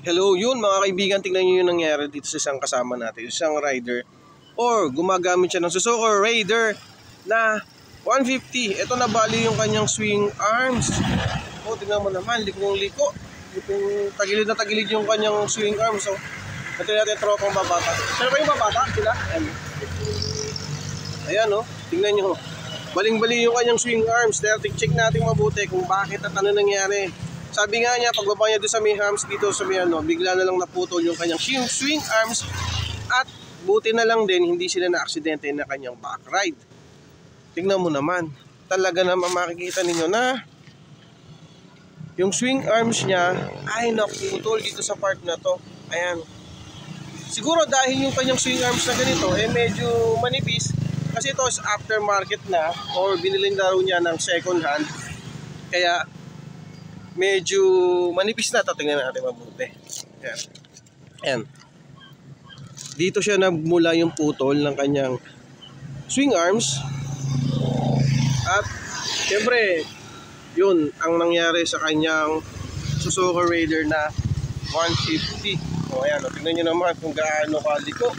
Hello, yun mga kaibigan, tingnan nyo yung nangyari dito sa isang kasama natin, isang rider or gumagamit siya ng Suzuki Raider na 150. Ito na bali yung kanyang swing arms. O, tingnan mo naman, likong-liko. Tagilid na tagilid yung kanyang swing arms. So, ito natin tropang babata. Sino ba yung babata? Sila? Ayan o, tingnan nyo. Baling-bali yung kanyang swing arms. Check natin mabuti kung bakit at ano nangyari. Sabi nga niya, pagbaba niya doon sa may hams dito sa may bigla na lang naputol yung kanyang swing arms at buti na lang din hindi sila na-aksidente na kanyang back ride. Tingnan mo naman, talaga naman makikita ninyo na yung swing arms niya ay naputol dito sa part na to. Ayan. Siguro dahil yung kanyang swing arms na ganito medyo manipis kasi ito is aftermarket na or binili na raw niya ng second hand. Kaya medyo manipis na ito. Tingnan natin mabuti. Ayan. Ayan. Dito siya nagmula yung putol ng kanyang swing arms. At siyempre, yun ang nangyari sa kanyang Suzuki Raider na 150. O ayan, tingnan nyo naman kung gaano kaliko.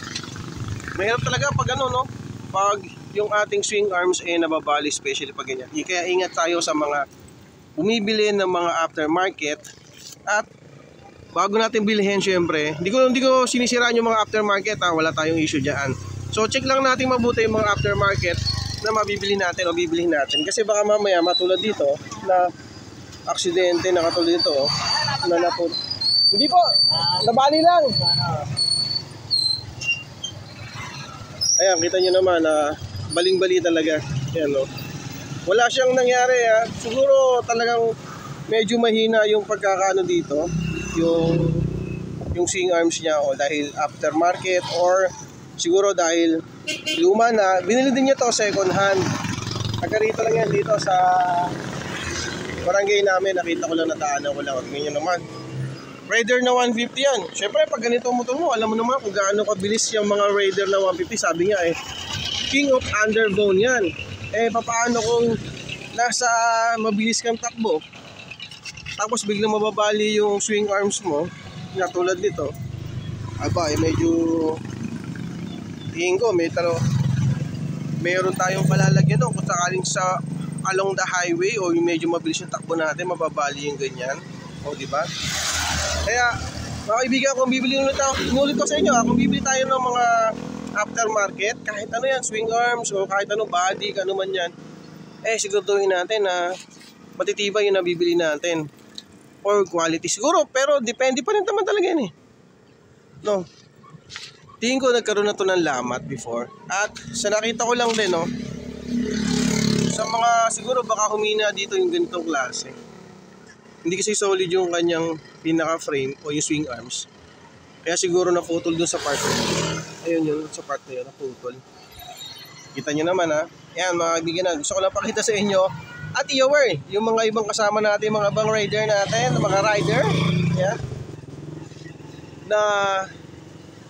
Mahirap talaga pag ano, no? Pag yung ating swing arms nababali, especially pag ganyan. Kaya ingat tayo sa mga bumibili ng mga aftermarket. At bago natin bilhin, syempre hindi ko sinisiraan yung mga aftermarket, wala tayong issue dyan. So check lang natin mabuti yung mga aftermarket na mabibili natin o bibilihin natin, kasi baka mamaya matulad dito na aksidente na katulad dito na napun. Hindi po, nabali lang. Ayan, kita nyo naman baling-bali talaga. Ayan, no? Wala siyang nangyari siguro talagang medyo mahina yung pagkakaano dito, yung swing arms niya o dahil aftermarket or siguro dahil luma na. Binili din niya to second hand. Taga-rito lang yan dito sa barangay namin. Nakita ko lang, nataanan ko lang. Tingnan nyo naman, Raider na 150 yan. Syempre pag ganito motor mo, alam mo naman kung gaano kabilis yung mga Raider na 150. Sabi niya king of underbone yan. Paano kung nasa mabilis kang takbo tapos biglang mababali yung swing arms mo na tulad nito, medyo tingin ko mayroon tayong palalagyan kung sakaling sa along the highway o yung medyo mabilis yung takbo natin, mababali yung ganyan, diba? Kaya mga kaibigan, kung bibili ulit ko sa inyo, kung bibili tayo ng mga aftermarket, kahit ano yan, swing arms o kahit ano body, ano man yan, siguraduhin natin na matitibay yung nabibili natin or quality siguro, pero depende pa rin naman talaga yan no. Tingin ko nagkaroon na to ng lamat before, at sa nakita ko lang din sa mga siguro baka humina dito yung ganitong klase, hindi kasi solid yung kanyang pinaka frame o yung swing arms, kaya siguro naputol dun sa part. Ayun yun, sa part na yun, naputol. Kita nyo naman Ayan mga kaibigan, gusto ko lang pakita sa inyo at i-aware yung mga ibang kasama natin, mga ibang rider natin, mga rider, na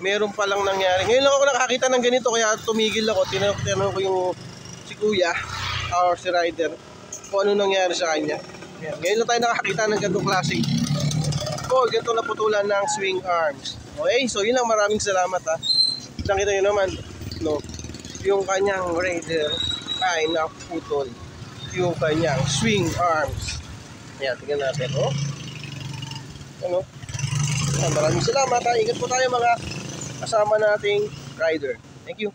meron palang nangyari. Ngayon lang ako nakakita ng ganito, kaya tumigil ako, tinanong ko yung si kuya or si rider kung ano nangyari sa kanya. Ngayon lang tayo nakakita ng ganitong klaseng ganito na putulan ng swing arms. Okay, so yun lang, maraming salamat Nakita nyo naman yung kanyang Raider ay naputol yung kanyang swing arms. Ayan, tingnan natin maraming salamat. Ingat po tayo mga kasama nating rider. Thank you.